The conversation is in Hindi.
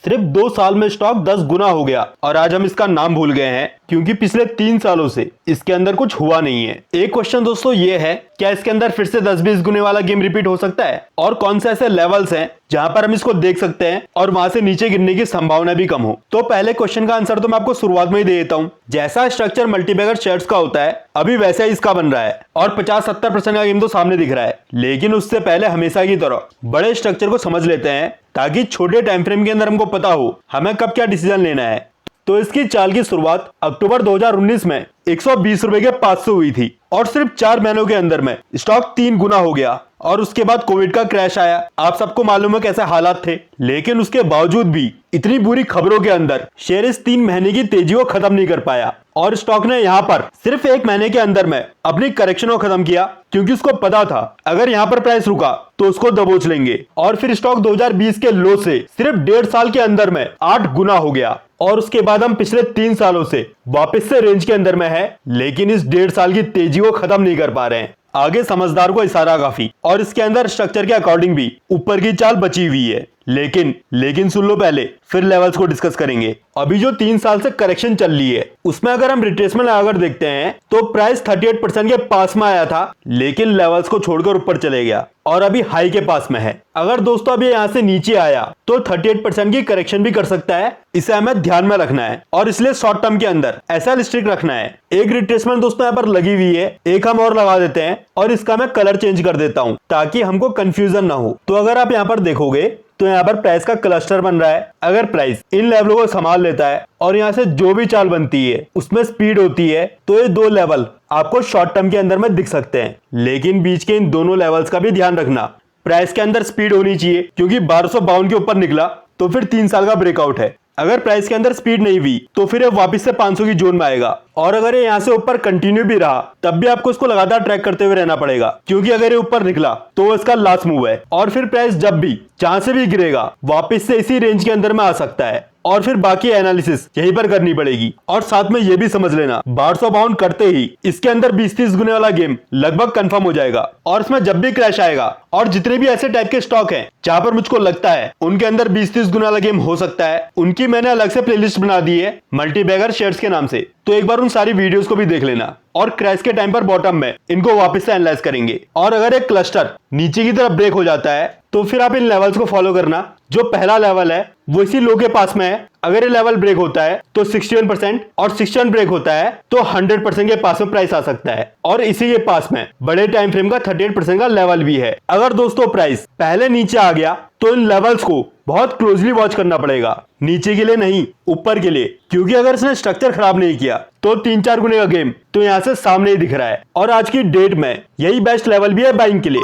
सिर्फ 2 साल में स्टॉक 10 गुना हो गया और आज हम इसका नाम भूल गए हैं क्योंकि पिछले 3 सालों से इसके अंदर कुछ हुआ नहीं है। एक क्वेश्चन दोस्तों ये है, क्या इसके अंदर फिर से 10-20 गुने वाला गेम रिपीट हो सकता है और कौन से ऐसे लेवल्स हैं जहां पर हम इसको देख सकते हैं और वहां से नीचे गिरने की संभावना भी कम हो। तो पहले क्वेश्चन का आंसर तो मैं आपको शुरुआत में ही दे देता हूं। जैसा स्ट्रक्चर मल्टीबैगर शेयर्स का होता है अभी वैसा ही इसका बन रहा है और 50-70% का गेम तो सामने दिख रहा है, लेकिन उससे पहले हमेशा की तरह बड़े स्ट्रक्चर को समझ लेते हैं ताकि छोटे टाइम फ्रेम के अंदर हमको पता हो हमें कब क्या डिसीजन लेना है। तो इसकी चाल की शुरुआत अक्टूबर 2019 में 120 रुपए के पास से हुई थी और सिर्फ 4 महीनों के अंदर में स्टॉक 3 गुना हो गया और उसके बाद कोविड का क्रैश आया। आप सबको मालूम है कैसे हालात थे, लेकिन उसके बावजूद भी इतनी बुरी खबरों के अंदर शेयर इस 3 महीने की तेजी को खत्म नहीं कर पाया और स्टॉक ने यहाँ पर सिर्फ 1 महीने के अंदर में अपनी करेक्शन को खत्म किया क्योंकि उसको पता था अगर यहाँ पर प्राइस रुका तो उसको दबोच लेंगे और फिर स्टॉक 2020 के लो से सिर्फ 1.5 साल के अंदर में 8 गुना हो गया और उसके बाद हम पिछले 3 सालों से वापस से रेंज के अंदर में है, लेकिन इस 1.5 साल की तेजी को खत्म नहीं कर पा रहे हैं। आगे समझदार को इशारा काफी और इसके अंदर स्ट्रक्चर के अकॉर्डिंग भी ऊपर की चाल बची हुई है, लेकिन सुन लो पहले फिर लेवल्स को डिस्कस करेंगे। अभी जो 3 साल से करेक्शन चल रही है उसमें अगर हम रिट्रेसमेंट लगाकर देखते हैं तो प्राइस 38% के पास में आया था, लेकिन लेवल्स को छोड़कर ऊपर चले गया और अभी हाई के पास में है। अगर दोस्तों अभी यहाँ से नीचे आया तो 38% की करेक्शन भी कर सकता है, इसे हमें ध्यान में रखना है और इसलिए शॉर्ट टर्म के अंदर ऐसा स्ट्रिक्ट रखना है। एक रिट्रेसमेंट दोस्तों यहाँ पर लगी हुई है, एक हम और लगा देते हैं और इसका मैं कलर चेंज कर देता हूँ ताकि हमको कंफ्यूजन ना हो। तो अगर आप यहाँ पर देखोगे तो यहाँ पर प्राइस का क्लस्टर बन रहा है। अगर प्राइस इन लेवलों को संभाल लेता है और यहाँ से जो भी चाल बनती है उसमें स्पीड होती है तो ये 2 लेवल आपको शॉर्ट टर्म के अंदर में दिख सकते हैं, लेकिन बीच के इन दोनों लेवल्स का भी ध्यान रखना। प्राइस के अंदर स्पीड होनी चाहिए क्योंकि 1252 के ऊपर निकला तो फिर 3 साल का ब्रेकआउट है। अगर प्राइस के अंदर स्पीड नहीं हुई तो फिर ये वापस से 500 की जोन में आएगा और अगर ये यहाँ से ऊपर कंटिन्यू भी रहा तब भी आपको इसको लगातार ट्रैक करते हुए रहना पड़ेगा क्योंकि अगर ये ऊपर निकला तो इसका लास्ट मूव है और फिर प्राइस जब भी जहां से भी गिरेगा वापस से इसी रेंज के अंदर में आ सकता है और फिर बाकी एनालिसिस यहीं पर करनी पड़ेगी। और साथ में ये भी समझ लेना 1252 करते ही इसके अंदर 20-30 गुने वाला गेम लगभग कंफर्म हो जाएगा और इसमें जब भी क्रैश आएगा और जितने भी ऐसे टाइप के स्टॉक हैं जहां पर मुझको लगता है उनके अंदर 20-30 गुने वाला गेम हो सकता है, उनकी मैंने अलग से प्लेलिस्ट बना दी है मल्टीबैगर शेयर्स के नाम से, तो एक बार उन सारी वीडियोस को भी देख लेना और क्रैश के टाइम पर बॉटम में इनको वापस से एनालाइज करेंगे। और अगर एक क्लस्टर नीचे की तरफ ब्रेक हो जाता है तो फिर आप इन लेवल्स को फॉलो करना। जो पहला लेवल है वो इसी लो के पास में है, अगर ये लेवल ब्रेक होता है तो 61% और 61 ब्रेक होता है तो 100% के पास में प्राइस आ सकता है और इसी के पास में बड़े टाइम फ्रेम का 38% का लेवल भी है। अगर दोस्तों प्राइस पहले नीचे आ गया तो इन लेवल्स को बहुत क्लोजली वॉच करना पड़ेगा, नीचे के लिए नहीं ऊपर के लिए, क्योंकि अगर इसने स्ट्रक्चर खराब नहीं किया तो 3-4 गुने का गेम तो यहाँ से सामने ही दिख रहा है और आज की डेट में यही बेस्ट लेवल भी है बाइंग के लिए।